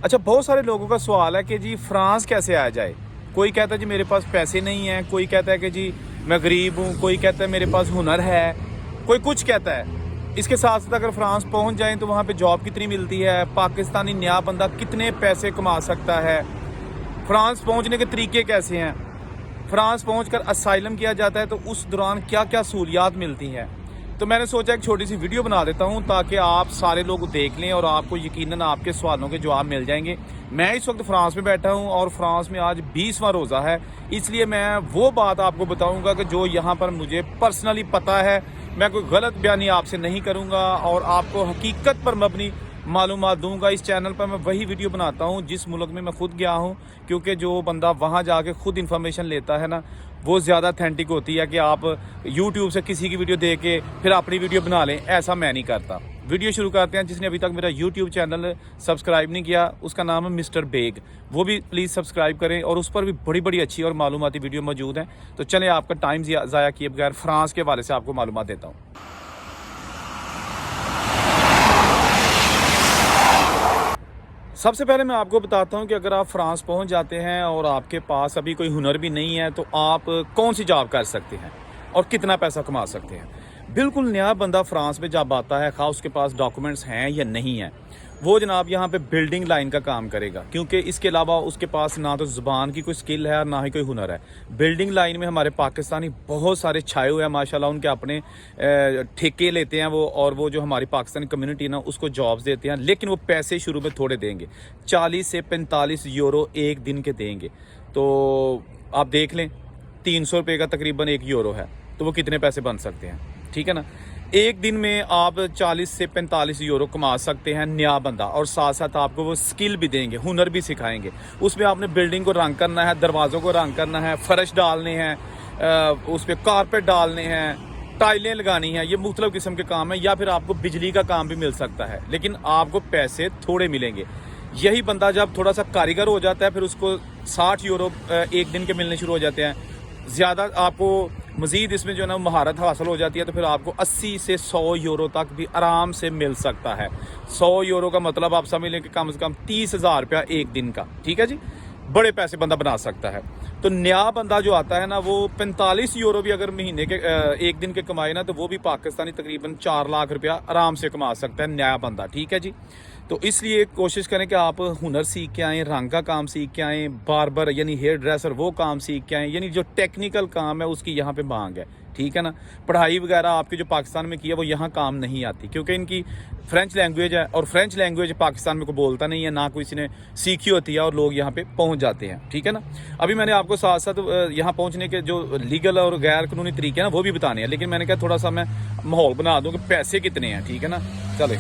अच्छा, बहुत सारे लोगों का सवाल है कि जी फ्रांस कैसे आया जाए। कोई कहता है जी मेरे पास पैसे नहीं हैं, कोई कहता है कि जी मैं गरीब हूँ, कोई कहता है मेरे पास हुनर है, कोई कुछ कहता है। इसके साथ साथ अगर फ्रांस पहुँच जाएँ तो वहाँ पे जॉब कितनी मिलती है, पाकिस्तानी नया बंदा कितने पैसे कमा सकता है, फ्रांस पहुँचने के तरीके कैसे हैं, फ्रांस पहुँच असाइलम किया जाता है तो उस दौरान क्या क्या सहूलियात मिलती हैं। तो मैंने सोचा एक छोटी सी वीडियो बना देता हूं ताकि आप सारे लोग देख लें और आपको यकीनन आपके सवालों के जवाब मिल जाएंगे। मैं इस वक्त फ्रांस में बैठा हूं और फ्रांस में आज 20वां रोज़ा है, इसलिए मैं वो बात आपको बताऊंगा कि जो यहां पर मुझे पर्सनली पता है। मैं कोई गलत बयानी आपसे नहीं करूंगा और आपको हकीकत पर मबनी मालूमात दूंगा। इस चैनल पर मैं वही वीडियो बनाता हूं जिस मुल्क में मैं खुद गया हूं, क्योंकि जो बंदा वहां जाके खुद इन्फॉर्मेशन लेता है ना, वो ज़्यादा अथेंटिक होती है कि आप यूट्यूब से किसी की वीडियो देख के फिर अपनी वीडियो बना लें। ऐसा मैं नहीं करता। वीडियो शुरू करते हैं। जिसने अभी तक मेरा यूट्यूब चैनल सब्सक्राइब नहीं किया, उसका नाम है मिस्टर बेग, वो भी प्लीज़ सब्सक्राइब करें और उस पर भी बड़ी बड़ी अच्छी और मालूमाती वीडियो मौजूद हैं। तो चलें, आपका टाइम ज़ाया किए बगैर फ्रांस के हवाले से आपको मालूमात देता हूँ। सबसे पहले मैं आपको बताता हूं कि अगर आप फ्रांस पहुंच जाते हैं और आपके पास अभी कोई हुनर भी नहीं है तो आप कौन सी जॉब कर सकते हैं और कितना पैसा कमा सकते हैं। बिल्कुल नया बंदा फ्रांस में जब आता है, खास उसके पास डॉक्यूमेंट्स हैं या नहीं हैं, वो जनाब यहाँ पे बिल्डिंग लाइन का काम करेगा, क्योंकि इसके अलावा उसके पास ना तो ज़ुबान की कोई स्किल है और ना ही कोई हुनर है। बिल्डिंग लाइन में हमारे पाकिस्तानी बहुत सारे छाए हुए हैं माशाल्लाह, उनके अपने ठेके लेते हैं वो, और वो जो हमारी पाकिस्तानी कम्युनिटी ना उसको जॉब्स देते हैं, लेकिन वो पैसे शुरू में थोड़े देंगे, 40 से 45 यूरो एक दिन के देंगे। तो आप देख लें 300 रुपये का तकरीबन 1 यूरो है, तो वो कितने पैसे बन सकते हैं, ठीक है ना। एक दिन में आप 40 से 45 यूरो कमा सकते हैं नया बंदा, और साथ साथ आपको वो स्किल भी देंगे, हुनर भी सिखाएंगे। उसमें आपने बिल्डिंग को रंग करना है, दरवाज़ों को रंग करना है, फर्श डालने हैं, उस पर कारपेट डालने हैं, टाइलें लगानी हैं, ये मुख्तलिफ किस्म के काम है। या फिर आपको बिजली का काम भी मिल सकता है, लेकिन आपको पैसे थोड़े मिलेंगे। यही बंदा जब थोड़ा सा कारीगर हो जाता है फिर उसको 60 यूरो एक दिन के मिलने शुरू हो जाते हैं। ज़्यादा आपको मज़ीद इसमें जो है ना महारत हासिल हो जाती है तो फिर आपको 80 से 100 यूरो तक भी आराम से मिल सकता है। 100 यूरो का मतलब आप समझ लें कि कम से कम 30,000 रुपया एक दिन का, ठीक है जी। बड़े पैसे बंदा बना सकता है। तो नया बंदा जो आता है ना, वो 45 यूरो भी अगर महीने के एक दिन के कमाए ना, तो वो भी पाकिस्तानी तकरीबन 4 लाख रुपया आराम से कमा सकता है नया बंदा, ठीक है जी। तो इसलिए कोशिश करें कि आप हुनर सीख के आएँ, रंग का काम सीख के आएँ, बार्बर यानी हेयर ड्रेसर वो काम सीख के आएँ, यानी जो टेक्निकल काम है उसकी यहाँ पे मांग है, ठीक है ना। पढ़ाई वगैरह आपकी जो पाकिस्तान में की है वो यहाँ काम नहीं आती, क्योंकि इनकी फ्रेंच लैंग्वेज है और फ्रेंच लैंग्वेज पाकिस्तान में कोई बोलता नहीं है, ना कोई किसी ने सीखी होती है, और लोग यहाँ पे पहुँच जाते हैं, ठीक है ना। अभी मैंने आपको साथ साथ यहाँ पहुँचने के जो लीगल और गैर कानूनी तरीके हैं ना वो भी बताने हैं, लेकिन मैंने कहा थोड़ा सा मैं माहौल बना दूँ कि पैसे कितने हैं, ठीक है ना। चले,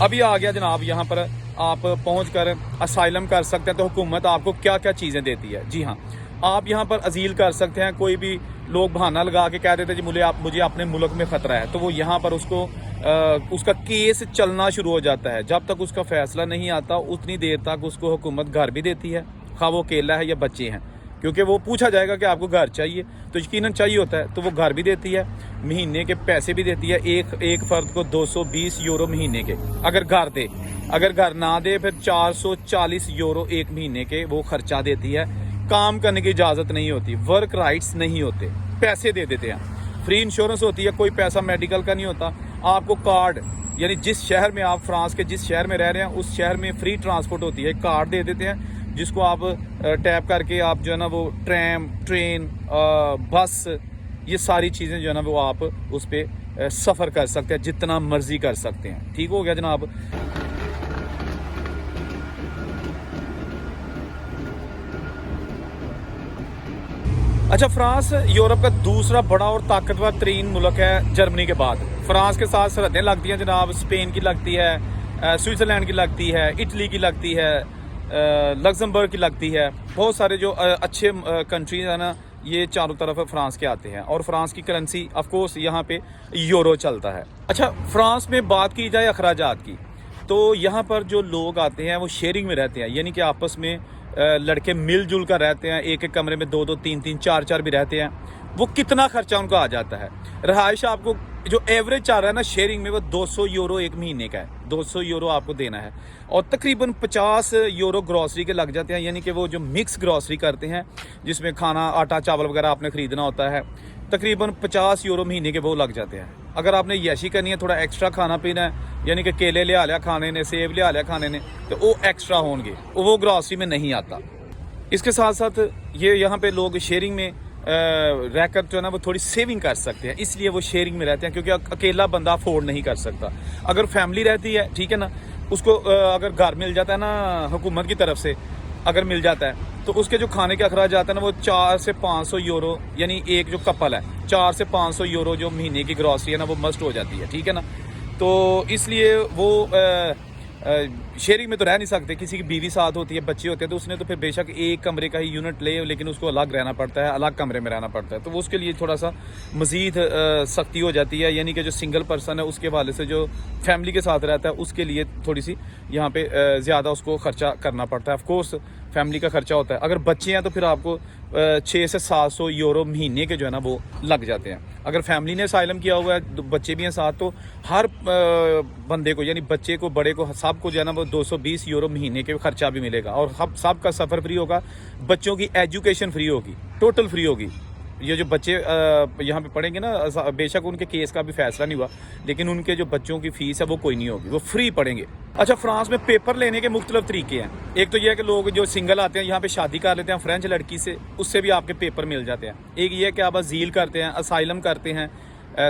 अभी आ गया जनाब, यहाँ पर आप पहुँच कर असाइलम कर सकते हैं। तो हुकूमत आपको क्या क्या चीज़ें देती है। जी हाँ, आप यहाँ पर अजील कर सकते हैं। कोई भी लोग बहाना लगा के कह देते हैं जी मुझे अपने मुल्क में ख़तरा है, तो वो यहाँ पर उसका केस चलना शुरू हो जाता है। जब तक उसका फैसला नहीं आता उतनी देर तक उसको हुकूमत घर भी देती है, खा वो अकेला है या बच्चे हैं, क्योंकि वो पूछा जाएगा कि आपको घर चाहिए, तो यकीनन चाहिए होता है, तो वो घर भी देती है, महीने के पैसे भी देती है। एक फ़र्द को 220 यूरो महीने के अगर घर दे, अगर घर ना दे फिर 440 यूरो एक महीने के वो खर्चा देती है। काम करने की इजाज़त नहीं होती, वर्क राइट्स नहीं होते, पैसे दे देते हैं। फ्री इंश्योरेंस होती है, कोई पैसा मेडिकल का नहीं होता। आपको कार्ड, यानी जिस शहर में आप फ्रांस के जिस शहर में रह रहे हैं उस शहर में फ्री ट्रांसपोर्ट होती है, कार्ड दे देते हैं जिसको आप टैप करके आप जो है ना वो ट्रैम, ट्रेन, बस, ये सारी चीज़ें जो है ना वो आप उस पर सफ़र कर सकते हैं, जितना मर्जी कर सकते हैं। ठीक हो गया जनाब। अच्छा, फ्रांस यूरोप का दूसरा बड़ा और ताकतवर तरीन मुल्क है जर्मनी के बाद। फ्रांस के साथ सरहदें लगती हैं जनाब, स्पेन की लगती है, स्विट्ज़रलैंड की लगती है, इटली की लगती है, लग्जमबर्ग की लगती है। बहुत सारे जो अच्छे कंट्रीज हैं ना, ये चारों तरफ फ्रांस के आते हैं, और फ्रांस की करेंसी ऑफ कोर्स यहाँ पे यूरो चलता है। अच्छा, फ्रांस में बात की जाए अखराजात की, तो यहाँ पर जो लोग आते हैं वो शेयरिंग में रहते हैं, यानी कि आपस में लड़के मिलजुल कर रहते हैं, एक एक कमरे में 2-2, 3-3, 4-4 भी रहते हैं। वो कितना खर्चा उनका आ जाता है। रहाइश आपको जो एवरेज चल रहा है ना शेयरिंग में, वो 200 यूरो एक महीने का है। 200 यूरो आपको देना है और तकरीबन 50 यूरो ग्रॉसरी के लग जाते हैं, यानी कि वो जो मिक्स ग्रॉसरी करते हैं जिसमें खाना, आटा, चावल वगैरह आपने ख़रीदना होता है, तकरीबन 50 यूरो महीने के वो लग जाते हैं। अगर आपने यैशी करनी है, थोड़ा एक्स्ट्रा खाना पीना है, यानी कि केले लिया लिया खाने ने, सेब लिया लिया खाने ने, तो वो एक्स्ट्रा होंगे, वो ग्रॉसरी में नहीं आता। इसके साथ साथ ये यहाँ पे लोग शेयरिंग में रहकर जो है ना वो थोड़ी सेविंग कर सकते हैं, इसलिए वो शेयरिंग में रहते हैं, क्योंकि अकेला बंदा अफोर्ड नहीं कर सकता। अगर फैमिली रहती है, ठीक है ना, उसको अगर घर मिल जाता है ना हुकूमत की तरफ से, अगर मिल जाता है तो उसके जो खाने के अखराज आते हैं ना वो 4 से 500 यूरो, यानी एक जो कपल है 4 से 500 यूरो जो महीने की ग्रॉसरी है ना वो मस्ट हो जाती है, ठीक है ना। तो इसलिए वो शेयरिंग में तो रह नहीं सकते। किसी की बीवी साथ होती है, बच्चे होते हैं, तो उसने तो फिर बेशक एक कमरे का ही यूनिट ले, लेकिन उसको अलग रहना पड़ता है, अलग कमरे में रहना पड़ता है, तो वो उसके लिए थोड़ा सा मज़ीद सख्ती हो जाती है। यानी कि जो सिंगल पर्सन है उसके वाले से जो फैमिली के साथ रहता है उसके लिए थोड़ी सी यहाँ पे ज़्यादा उसको खर्चा करना पड़ता है। ऑफकोर्स फैमिली का खर्चा होता है। अगर बच्चे हैं तो फिर आपको 6 से 700 यूरो महीने के जो है ना वो लग जाते हैं। अगर फैमिली ने असाइलम किया हुआ है, बच्चे भी हैं साथ, तो हर बंदे को, यानी बच्चे को, बड़े को, सबको जो है ना वो 220 यूरो महीने के खर्चा भी मिलेगा और सबका सफ़र फ्री होगा। बच्चों की एजुकेशन फ्री होगी, टोटल फ्री होगी। ये जो बच्चे यहाँ पे पढ़ेंगे ना, बेशक उनके केस का भी फैसला नहीं हुआ, लेकिन उनके जो बच्चों की फ़ीस है वो कोई नहीं होगी, वो फ्री पढ़ेंगे। अच्छा, फ्रांस में पेपर लेने के मुख्तलिफ तरीके हैं। एक तो यह है कि लोग जो सिंगल आते हैं यहाँ पे शादी कर लेते हैं फ्रेंच लड़की से, उससे भी आपके पेपर मिल जाते हैं। एक ये है कि आप अजील करते हैं, असाइलम करते हैं,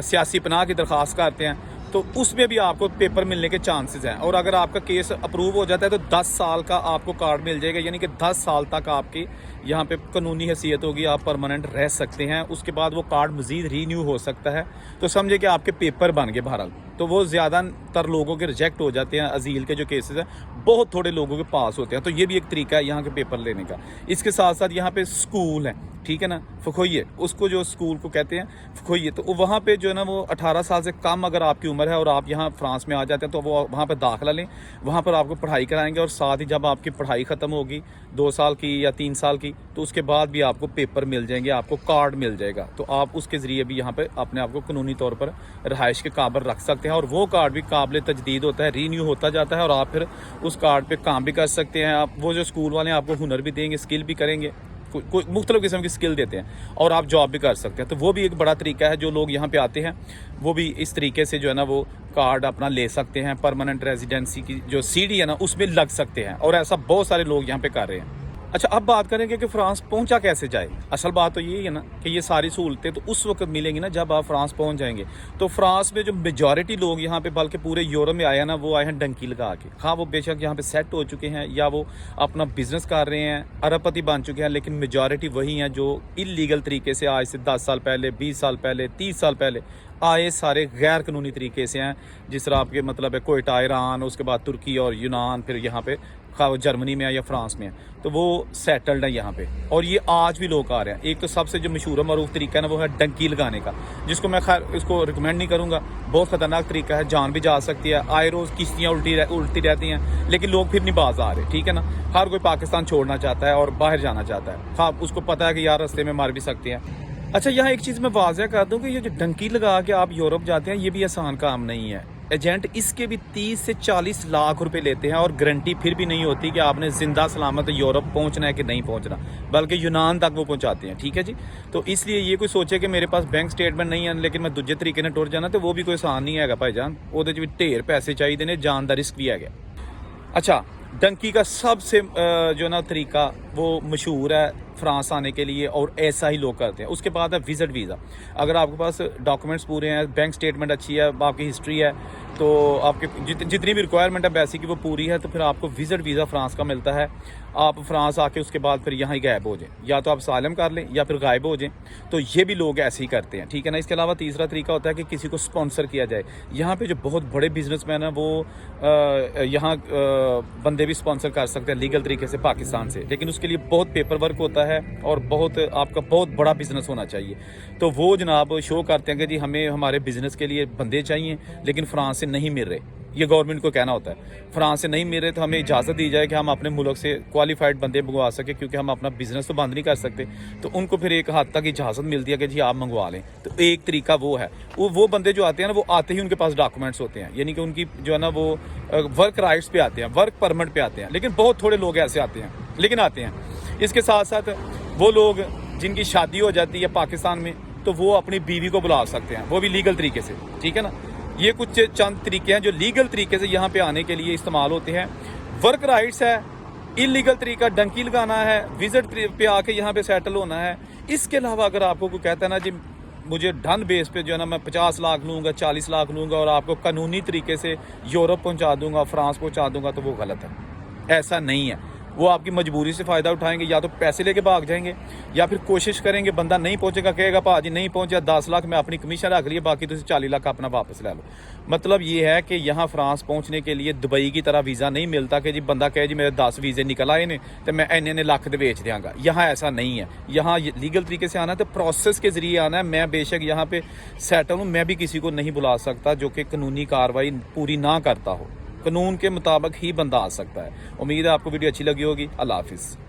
सियासी पनाह की दरख्वास्त करते हैं, तो उसमें भी आपको पेपर मिलने के चांसेस हैं। और अगर आपका केस अप्रूव हो जाता है तो 10 साल का आपको कार्ड मिल जाएगा, यानी कि 10 साल तक आपकी यहाँ पे कानूनी हैसियत होगी, आप परमानेंट रह सकते हैं। उसके बाद वो कार्ड मज़ीद रीन्यू हो सकता है। तो समझे कि आपके पेपर बन गए बहरहाल। तो वो ज़्यादातर लोगों के रिजेक्ट हो जाते हैं, अजील के जो केसेस हैं बहुत थोड़े लोगों के पास होते हैं। तो ये भी एक तरीका है यहाँ के पेपर लेने का। इसके साथ साथ यहाँ पे स्कूल है, ठीक है ना, फखोइये, उसको जो स्कूल को कहते हैं फखोइये, तो वहाँ पे जो है ना वो 18 साल से कम अगर आपकी उम्र है और आप यहाँ फ्रांस में आ जाते हैं तो वो वहाँ पे दाखिला लें, वहाँ पर आपको पढ़ाई कराएंगे। और साथ ही जब आपकी पढ़ाई ख़त्म होगी 2 साल की या 3 साल की, तो उसके बाद भी आपको पेपर मिल जाएंगे, आपको कार्ड मिल जाएगा। तो आप उसके ज़रिए भी यहाँ पे अपने आप को कानूनी तौर पर रहाइश के काबिल रख सकते हैं। और वो कार्ड भी काबिल तजदीद होता है, रीन्यू होता जाता है, और आप फिर उस कार्ड पे काम भी कर सकते हैं। आप वो जो स्कूल वाले आपको हुनर भी देंगे, स्किल भी करेंगे, कोई मुख्तलिफ किस्म की स्किल देते हैं, और आप जॉब भी कर सकते हैं। तो वो भी एक बड़ा तरीका है। जो लोग यहाँ पे आते हैं वो भी इस तरीके से जो है ना वो कार्ड अपना ले सकते हैं। परमानेंट रेजिडेंसी की जो सीडी है ना उसमें लग सकते हैं, और ऐसा बहुत सारे लोग यहाँ पे कर रहे हैं। अच्छा, अब बात करेंगे कि फ्रांस पहुंचा कैसे जाए। असल बात तो यही है ना कि ये सारी सहूलतें तो उस वक्त मिलेंगी ना जब आप फ्रांस पहुंच जाएंगे। तो फ्रांस में जो मेजॉरिटी लोग यहाँ पे, बल्कि पूरे यूरोप में आए हैं ना, वो आए हैं डंकी लगा के। हाँ, वो बेशक यहाँ पे सेट हो चुके हैं या वो अपना बिजनेस कर रहे हैं, अरबपति बन चुके हैं, लेकिन मेजॉरिटी वही हैं जो इलीगल तरीके से आज से 10 साल पहले, 20 साल पहले, 30 साल पहले आए, सारे गैर कानूनी तरीके से हैं। जिस तरह आपके मतलब है कोयटा, ईरान, उसके बाद तुर्की और यूनान, फिर यहाँ पे वो जर्मनी में है या फ्रांस में है, तो वो सेटल्ड है यहाँ पे। और ये आज भी लोग आ रहे हैं। एक तो सबसे जो मशहूर मरूफ तरीका है ना वो है डंकी लगाने का, जिसको मैं खैर इसको रिकमेंड नहीं करूँगा, बहुत ख़तरनाक तरीका है, जान भी जा सकती है। आए रोज़ किश्तियाँ उल्टी रहती हैं, लेकिन लोग फिर नहीं बाज आ रहे, ठीक है ना। हर कोई पाकिस्तान छोड़ना चाहता है और बाहर जाना चाहता है। हाँ, उसको पता है कि यार रास्ते में मार भी सकते हैं। अच्छा, यहाँ एक चीज़ मैं वाज़ह कर दूँ कि ये जो डंकी लगा के आप यूरोप जाते हैं, ये भी आसान काम नहीं है। एजेंट इसके भी 30 से 40 लाख रुपए लेते हैं, और गारंटी फिर भी नहीं होती कि आपने जिंदा सलामत यूरोप पहुंचना है कि नहीं पहुंचना, बल्कि यूनान तक वो पहुंचाते हैं, ठीक है जी। तो इसलिए ये कोई सोचे कि मेरे पास बैंक स्टेटमेंट नहीं है लेकिन मैं दूजे तरीके ने टुर जाना, तो वो भी कोई आसान नहीं है भाईजान। वो भी ढेर पैसे चाहिए ने, जान का रिस्क भी है। अच्छा, डंकी का सबसे जो ना तरीका वो मशहूर है फ्रांस आने के लिए, और ऐसा ही लोग करते हैं। उसके बाद है विजिट वीज़ा। अगर आपके पास डॉक्यूमेंट्स पूरे हैं, बैंक स्टेटमेंट अच्छी है, आपकी हिस्ट्री है, तो आपके जितनी भी रिक्वायरमेंट है बेसिक की वो पूरी है, तो फिर आपको विजिट वीज़ा फ्रांस का मिलता है। आप फ्रांस आके उसके बाद फिर यहाँ ही गायब हो जाएं, या तो आप सालम कर लें या फिर गायब हो जाएं। तो ये भी लोग ऐसे ही करते हैं, ठीक है ना। इसके अलावा तीसरा तरीका होता है कि किसी को स्पॉन्सर किया जाए। यहाँ पे जो बहुत बड़े बिजनेसमैन हैं वो यहाँ बंदे भी स्पॉन्सर कर सकते हैं लीगल तरीके से पाकिस्तान से, लेकिन उसके लिए बहुत पेपर वर्क होता है और बहुत आपका बहुत बड़ा बिजनेस होना चाहिए। तो वो जनाब शो करते हैं कि जी हमें हमारे बिजनेस के लिए बंदे चाहिए, लेकिन फ्रांस से से नहीं मिल रहे, ये गवर्नमेंट को कहना होता है, फ्रांस से नहीं मिल रहे तो हमें इजाज़त दी जाए कि हम अपने मुल्क से क्वालिफाइड बंदे मंगवा सके, क्योंकि हम अपना बिजनेस तो बंद नहीं कर सकते। तो उनको फिर एक हद तक इजाज़त मिलती है कि जी आप मंगवा लें। तो एक तरीका वो है, वो बंदे जो आते हैं ना, वो आते ही उनके पास डॉक्यूमेंट्स होते हैं, यानी कि उनकी जो है ना वो वर्क राइट्स पे आते हैं, वर्क परमिट पे आते हैं। लेकिन बहुत थोड़े लोग ऐसे आते हैं, लेकिन आते हैं। इसके साथ साथ वो लोग जिनकी शादी हो जाती है पाकिस्तान में, तो वो अपनी बीवी को बुला सकते हैं, वो भी लीगल तरीके से, ठीक है ना। ये कुछ चंद तरीके हैं जो लीगल तरीके से यहाँ पे आने के लिए इस्तेमाल होते हैं। वर्क राइट्स है, इलीगल तरीका डंकी लगाना है, विजिट पे आके यहाँ पे सेटल होना है। इसके अलावा अगर आपको कोई कहता है ना जी मुझे डन बेस पे जो है ना मैं 50 लाख लूँगा, 40 लाख लूँगा और आपको कानूनी तरीके से यूरोप पहुँचा दूंगा, फ्रांस पहुँचा दूंगा, तो वो गलत है। ऐसा नहीं है। वो आपकी मजबूरी से फ़ायदा उठाएंगे, या तो पैसे लेके भाग जाएंगे या फिर कोशिश करेंगे, बंदा नहीं पहुंचेगा, कहेगा भाजी नहीं पहुंचा 10 लाख मैं अपनी कमीशन रख लिए, बाकी तुम 40 लाख अपना वापस ले लो। मतलब ये है कि यहाँ फ्रांस पहुंचने के लिए दुबई की तरह वीज़ा नहीं मिलता कि जी बंदा कहे जी मेरे 10 वीज़े निकल आए ने तो मैं इन्ने लाख दे बेच देंगा। यहाँ ऐसा नहीं है। यहाँ लीगल तरीके से आना है तो प्रोसेस के जरिए आना है। मैं बेशक यहाँ पे सेटल हूँ, मैं भी किसी को नहीं बुला सकता जो कि कानूनी कार्रवाई पूरी ना करता हो। कानून के मुताबिक ही बंदा आ सकता है। उम्मीद है आपको वीडियो अच्छी लगी होगी। अल्लाह हाफिज़।